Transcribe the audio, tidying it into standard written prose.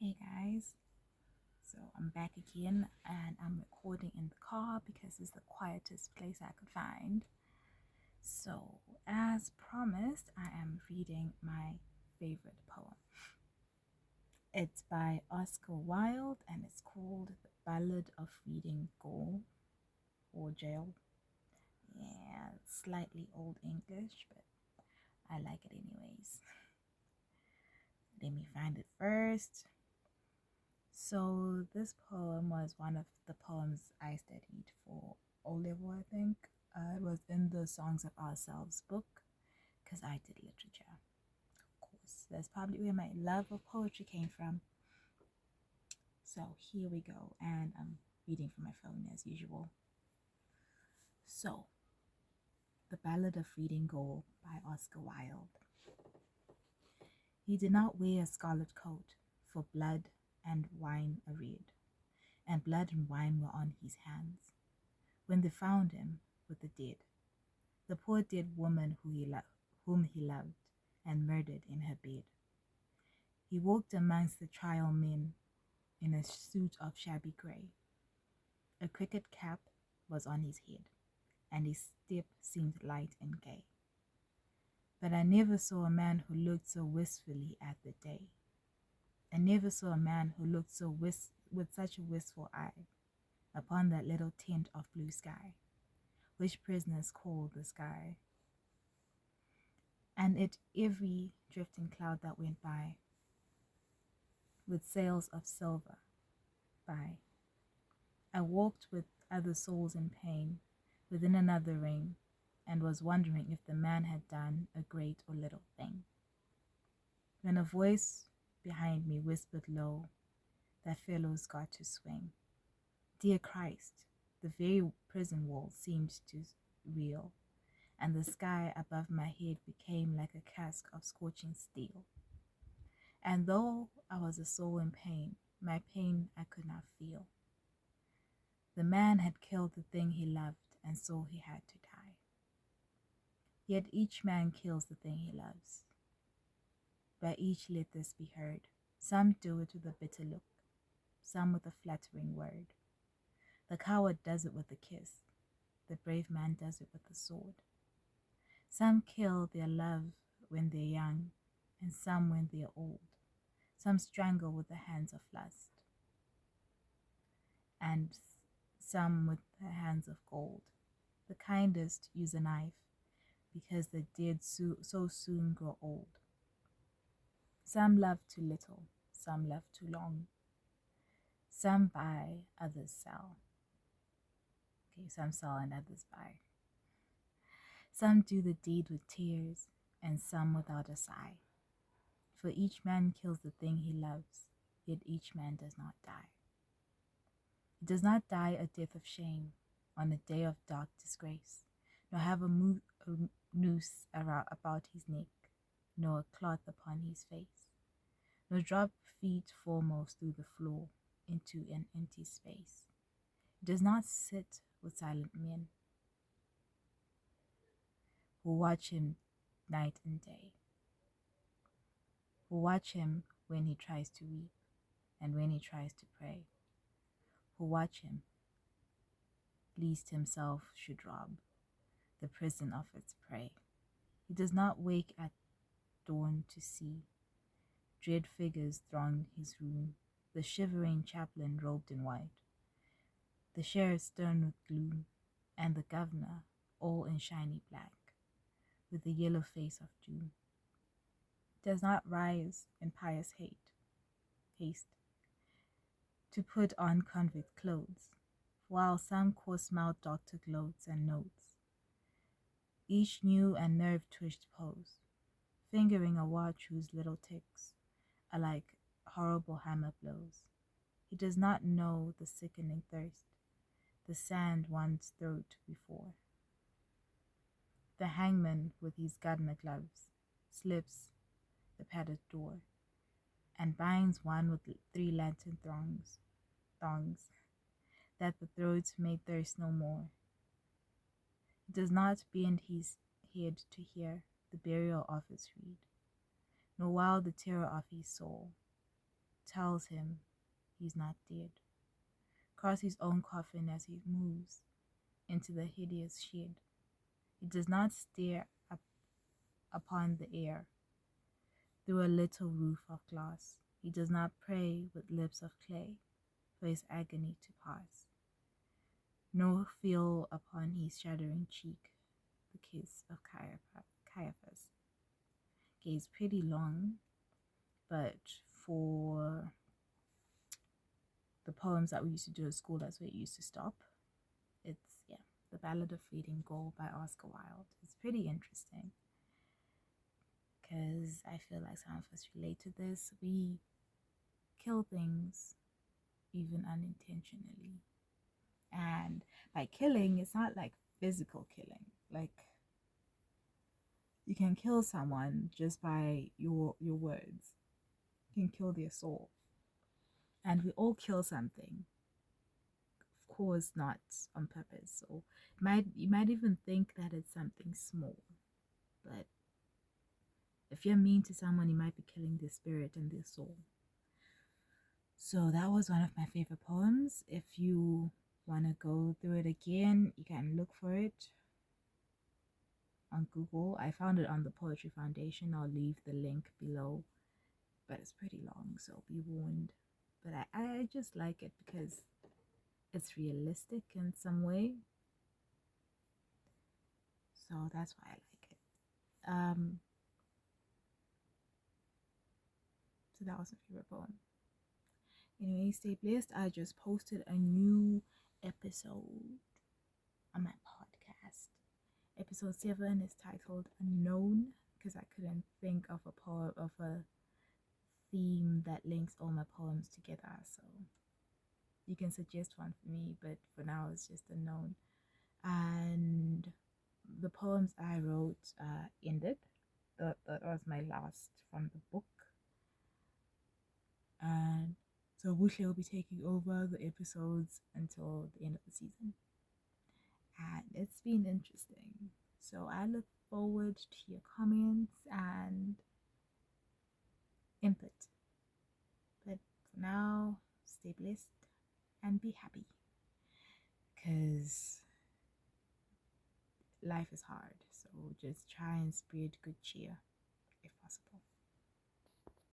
Hey guys, so I'm back again and I'm recording in the car because it's the quietest place I could find. So, as promised, I am reading my favorite poem. It's by Oscar Wilde and it's called The Ballad of Reading Gaol or Jail. Yeah, it's slightly old English, but I like it anyways. Let me find it first. So this poem was one of the poems I studied for O level, I think. It was in the Songs of Ourselves book because I did literature. Of course, that's probably where my love of poetry came from. So here we go, and I'm reading from my phone as usual. So, The Ballad of Reading Gaol by Oscar Wilde. He did not wear a scarlet coat, for blood and wine arreared, and blood and wine were on his hands when they found him with the dead, the poor dead woman whom he loved and murdered in her bed. He walked amongst the trial men in a suit of shabby grey. A cricket cap was on his head, and his step seemed light and gay. But I never saw a man who looked so wistfully at the day. I never saw a man who looked with such a wistful eye upon that little tent of blue sky, which prisoners call the sky. And at every drifting cloud that went by, with sails of silver by, I walked with other souls in pain within another ring, and was wondering if the man had done a great or little thing. When a voice behind me whispered low, that fellow's got to swing. Dear Christ, the very prison wall seemed to reel, and the sky above my head became like a casque of scorching steel. And though I was a soul in pain, my pain I could not feel. The man had killed the thing he loved, and so he had to die. Yet each man kills the thing he loves. By each let this be heard. Some do it with a bitter look, some with a flattering word. The coward does it with a kiss, the brave man does it with a sword. Some kill their love when they're young, and some when they're old. Some strangle with the hands of lust, and some with the hands of gold. The kindest use a knife, because the dead so soon grow old. Some love too little, some love too long. Some buy, others sell. Okay, some sell and others buy. Some do the deed with tears, and some without a sigh. For each man kills the thing he loves, yet each man does not die. He does not die a death of shame on a day of dark disgrace, nor have a noose about his neck, nor a cloth upon his face, nor drop feet foremost through the floor into an empty space. He does not sit with silent men who watch him night and day, who watch him when he tries to weep and when he tries to pray, who watch him lest himself should rob the prison of its prey. He does not wake at dawn to see dread figures throng his room, the shivering chaplain robed in white, the sheriff stern with gloom, and the governor all in shiny black, with the yellow face of doom. Does not rise in pious haste to put on convict clothes, while some coarse-mouthed doctor gloats and notes each new and nerve-twitched pose, fingering a watch whose little ticks are like horrible hammer blows. He does not know the sickening thirst, the sand one's throat before. The hangman with his gardener gloves slips the padded door and binds one with 3 lantern thongs, that the throats may thirst no more. He does not bend his head to hear the burial office read, nor while the terror of his soul tells him he's not dead, across his own coffin as he moves into the hideous shed. He does not stare up upon the air through a little roof of glass. He does not pray with lips of clay for his agony to pass, nor feel upon his shuddering cheek the kiss of Caiaphas. Gaze pretty long, but for the poems that we used to do at school, that's where it used to stop. It's, yeah, The Ballad of Fleeting Gold by Oscar Wilde. It's pretty interesting because I feel like some of us relate to this. We kill things even unintentionally. And by killing, it's not like physical killing. Like, you can kill someone just by your words. You can kill their soul. And we all kill something. Of course, not on purpose. So you might even think that it's something small. But if you're mean to someone, you might be killing their spirit and their soul. So that was one of my favorite poems. If you want to go through it again, you can look for it on Google. I found it on the Poetry Foundation. I'll leave the link below, but it's pretty long, so be warned. But I just like it because it's realistic in some way, so that's why I like it. So that was my favorite poem. Anyway, stay blessed. I just posted a new episode on my podcast. Episode 7 is titled Unknown because I couldn't think of a theme that links all my poems together. So you can suggest one for me, but for now it's just Unknown. And the poems I wrote ended. That was my last from the book. And so Wushle will be taking over the episodes until the end of the season. And it's been interesting. So I look forward to your comments and input. But for now, stay blessed and be happy. Because life is hard. So just try and spread good cheer if possible.